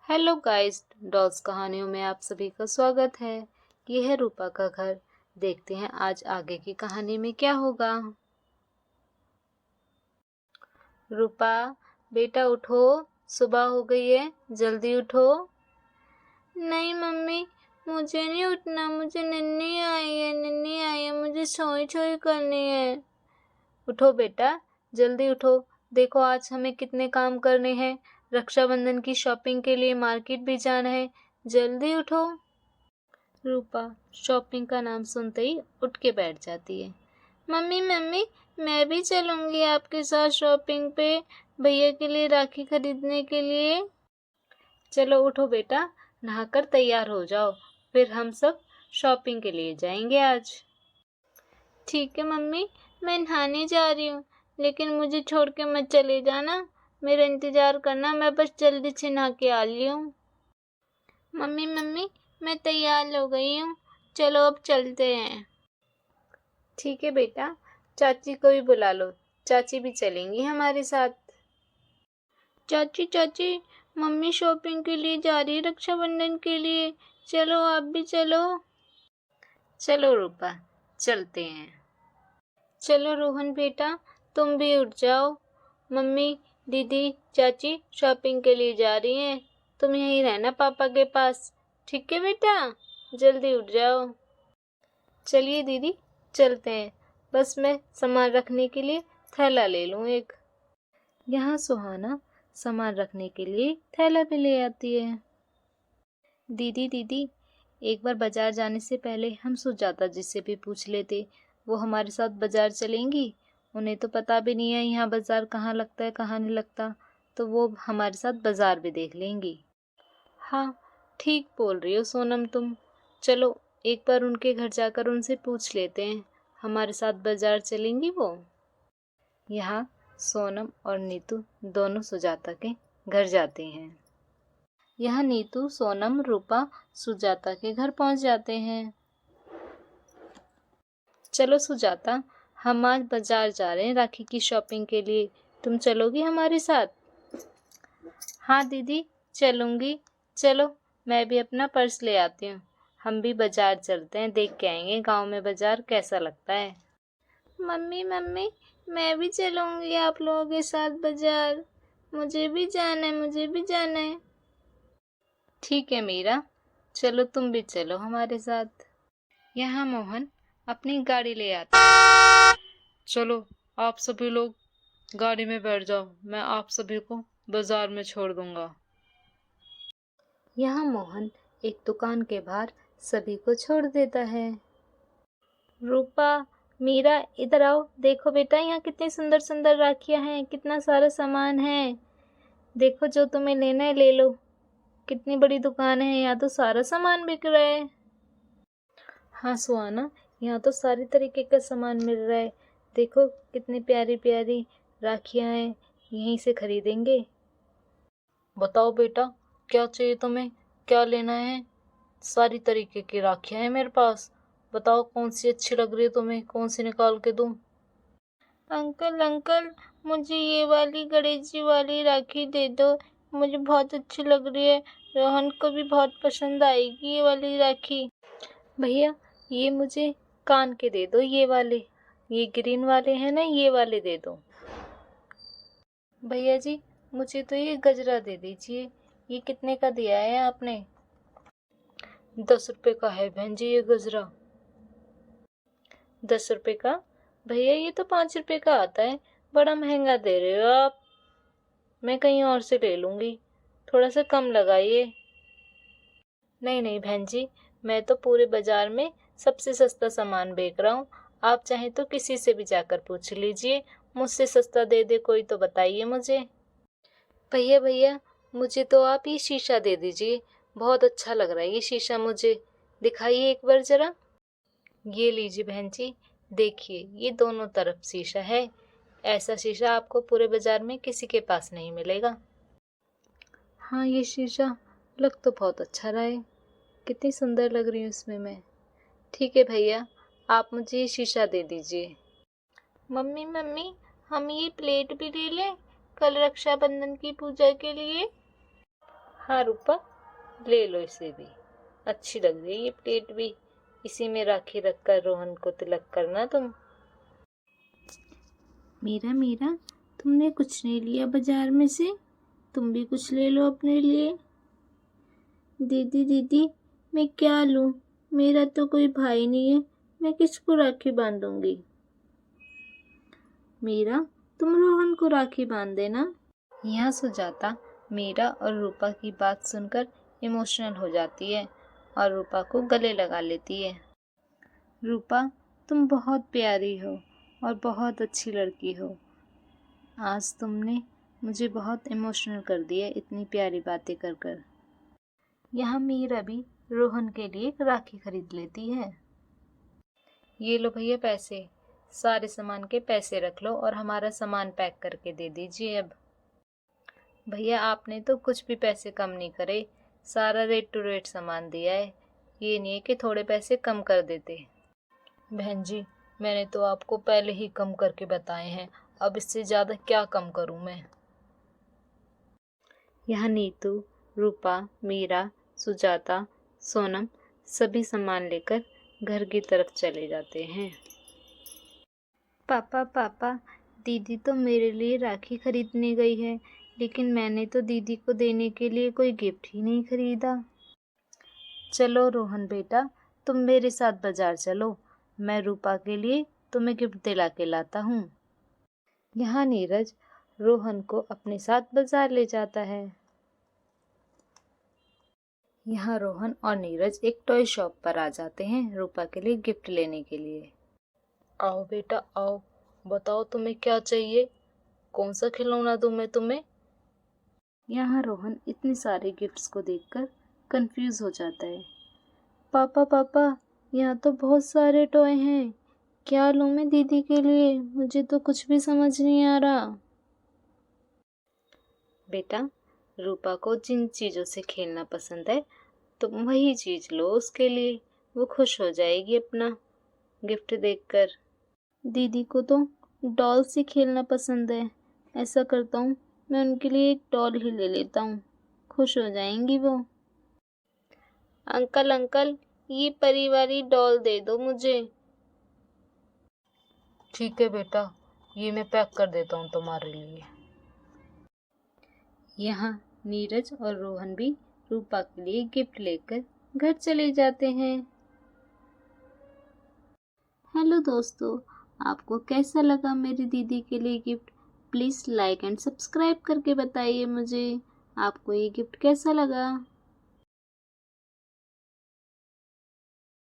Hello guys, dolls कहानियों में आप सभी का स्वागत है। ये है रूपा का घर। देखते हैं आज आगे की कहानी में क्या होगा। रूपा, बेटा उठो, सुबह हो गई है, जल्दी उठो। नहीं मम्मी, मुझे नहीं उठना, मुझे नन्नी आई है, मुझे सोई सोई करनी है। उठो बेटा, जल्दी उठो। देखो आज हमें कितने काम करने हैं। रक्षाबंधन की शॉपिंग के लिए मार्केट भी जाना है। जल्दी उठो। रूपा शॉपिंग का नाम सुनते ही उठ के बैठ जाती है। मम्मी मम्मी, मैं भी चलूंगी आपके साथ शॉपिंग पे, भैया के लिए राखी खरीदने के लिए। चलो उठो बेटा, नहाकर तैयार हो जाओ, फिर हम सब शॉपिंग के लिए जाएंगे आज। ठीक है मम्मी, मैं नहाने जा रही हूँ, लेकिन मुझे छोड़ के मत चले जाना। मेरा इंतजार करना, मैं बस जल्दी से नहा के आ रही हूँ। मम्मी मम्मी, मैं तैयार हो गई हूँ, चलो अब चलते हैं। ठीक है बेटा, चाची को भी बुला लो, चाची भी चलेंगी हमारे साथ। चाची चाची, मम्मी शॉपिंग के लिए जा रही है रक्षाबंधन के लिए, चलो आप भी चलो। चलो रूपा, चलते हैं। चलो रोहन बेटा, तुम भी उठ जाओ। मम्मी, दीदी, चाची शॉपिंग के लिए जा रही हैं, तुम यहीं रहना पापा के पास। ठीक है बेटा, जल्दी उठ जाओ। चलिए दीदी, चलते हैं। बस मैं सामान रखने के लिए थैला ले लूँ एक। यहाँ सुहाना सामान रखने के लिए थैला भी ले आती है। दीदी दीदी, एक बार बाजार जाने से पहले हम सुजाता जी से भी पूछ लेते, वो हमारे साथ बाजार चलेंगी। उन्हें तो पता भी नहीं है यहाँ बाजार कहाँ लगता है कहाँ नहीं लगता, तो वो हमारे साथ बाजार भी देख लेंगी। हाँ, ठीक बोल रही हो सोनम तुम। चलो एक बार उनके घर जाकर उनसे पूछ लेते हैं, हमारे साथ बाजार चलेंगी वो। यहाँ सोनम और नीतू दोनों सुजाता के घर जाते हैं। यहाँ नीतू, सोनम, रूपा सुजाता के घर पहुंच जाते हैं। चलो सुजाता, हम आज बाजार जा रहे हैं राखी की शॉपिंग के लिए, तुम चलोगी हमारे साथ? हाँ दीदी, चलूंगी। चलो मैं भी अपना पर्स ले आती हूँ, हम भी बाजार चलते हैं, देख के आएंगे गांव में बाजार कैसा लगता है। मम्मी मम्मी, मैं भी चलूंगी आप लोगों के साथ बाजार, मुझे भी जाना है, मुझे भी जाना है। ठीक है मीरा, चलो तुम भी चलो हमारे साथ। यहाँ मोहन अपनी गाड़ी ले आता है। चलो आप सभी लोग गाड़ी में बैठ जाओ, मैं आप सभी को बाजार में छोड़ दूंगा। यहाँ मोहन एक दुकान के बाहर सभी को छोड़ देता है। रूपा, मीरा, इधर आओ, देखो बेटा यहाँ कितनी सुंदर सुंदर राखियां हैं, कितना सारा सामान है। देखो जो तुम्हें लेना है ले लो। कितनी बड़ी दुकान है, यहाँ तो सारा सामान बिक रहा है। हाँ सुहाना, यहाँ तो सारी तरीके का सामान मिल रहा है। देखो कितनी प्यारी प्यारी राखियां हैं, यहीं से खरीदेंगे। बताओ बेटा, क्या चाहिए तुम्हें, क्या लेना है? सारी तरीके की राखियां हैं मेरे पास, बताओ कौन सी अच्छी लग रही है तुम्हें, कौन सी निकाल के दूं? अंकल अंकल, मुझे ये वाली गणेश जी वाली राखी दे दो, मुझे बहुत अच्छी लग रही है, रोहन को भी बहुत पसंद आएगी ये वाली राखी। भैया, ये मुझे कान के दे दो, ये वाले, ये ग्रीन वाले हैं ना, ये वाले दे दो। भैया जी, मुझे तो ये गजरा दे दीजिए, ये कितने का दिया है आपने? 10 रुपए का है बहन जी ये गजरा। 10 रुपए का? भैया ये तो 5 रुपए का आता है, बड़ा महंगा दे रहे हो आप। मैं कहीं और से ले लूंगी, थोड़ा सा कम लगाइए। नहीं नहीं बहन जी, मैं तो पूरे बाजार में सबसे सस्ता सामान बेच रहा हूँ, आप चाहें तो किसी से भी जाकर पूछ लीजिए, मुझसे सस्ता दे दे कोई तो बताइए मुझे। भैया भैया, मुझे तो आप ये शीशा दे दीजिए, बहुत अच्छा लग रहा है ये शीशा मुझे, दिखाइए एक बार जरा। ये लीजिए बहन जी, देखिए ये दोनों तरफ शीशा है, ऐसा शीशा आपको पूरे बाजार में किसी के पास नहीं मिलेगा। हाँ ये शीशा लग तो बहुत अच्छा रहा है, कितनी सुंदर लग रही हूँ इसमें मैं। ठीक है भैया, आप मुझे ये शीशा दे दीजिए। मम्मी मम्मी, हम ये प्लेट भी ले लें कल रक्षाबंधन की पूजा के लिए? हाँ रूपा, ले लो इसे भी, अच्छी लग रही है ये प्लेट भी। इसी में राखी रखकर रोहन को तिलक करना तुम। मीरा मीरा, तुमने कुछ नहीं लिया बाजार में से, तुम भी कुछ ले लो अपने लिए। दीदी दीदी, मैं क्या लूं, मेरा तो कोई भाई नहीं है, मैं किसको राखी बांधूंगी। मीरा, तुम रोहन को राखी बांध देना। यहाँ सुजाता मीरा और रूपा की बात सुनकर इमोशनल हो जाती है और रूपा को गले लगा लेती है। रूपा, तुम बहुत प्यारी हो और बहुत अच्छी लड़की हो। आज तुमने मुझे बहुत इमोशनल कर दिया इतनी प्यारी बातें कर कर। यहाँ मीरा भी रोहन के लिए एक राखी खरीद लेती है। ये लो भैया पैसे, सारे सामान के पैसे रख लो और हमारा सामान पैक करके दे दीजिए अब। भैया आपने तो कुछ भी पैसे कम नहीं करे, सारा रेट टू रेट सामान दिया है, ये नहीं है कि थोड़े पैसे कम कर देते। बहन जी, मैंने तो आपको पहले ही कम करके बताए हैं, अब इससे ज़्यादा क्या कम करूं मैं। यहाँ नीतू, रूपा, मीरा, सुजाता, सोनम सभी सामान लेकर घर की तरफ चले जाते हैं। पापा पापा, दीदी तो मेरे लिए राखी खरीदने गई है, लेकिन मैंने तो दीदी को देने के लिए कोई गिफ्ट ही नहीं खरीदा। चलो रोहन बेटा, तुम मेरे साथ बाजार चलो, मैं रूपा के लिए तुम्हें गिफ्ट दिला के लाता हूँ। यहाँ नीरज रोहन को अपने साथ बाजार ले जाता है। यहाँ रोहन और नीरज एक टॉय शॉप पर आ जाते हैं रूपा के लिए गिफ्ट लेने के लिए। आओ बेटा आओ, बताओ तुम्हें क्या चाहिए, कौन सा खिलौना दूं मैं तुम्हें। यहाँ रोहन इतने सारे गिफ्ट्स को देखकर कंफ्यूज हो जाता है। पापा पापा, यहाँ तो बहुत सारे टॉय हैं, क्या लूं मैं दीदी के लिए, मुझे तो कुछ भी समझ नहीं आ रहा। बेटा, रूपा को जिन चीज़ों से खेलना पसंद है तुम वही चीज़ लो उसके लिए, वो खुश हो जाएगी अपना गिफ्ट देखकर। दीदी को तो डॉल से खेलना पसंद है, ऐसा करता हूँ मैं उनके लिए एक डॉल ही ले लेता हूँ, खुश हो जाएंगी वो। अंकल अंकल, ये परी वाली डॉल दे दो मुझे। ठीक है बेटा, ये मैं पैक कर देता हूँ तुम्हारे लिए। यहाँ नीरज और रोहन भी रूपा के लिए गिफ्ट लेकर घर चले जाते हैं। हेलो दोस्तों, आपको कैसा लगा मेरी दीदी के लिए gift? Please like and subscribe करके बताइए मुझे आपको ये गिफ्ट कैसा लगा।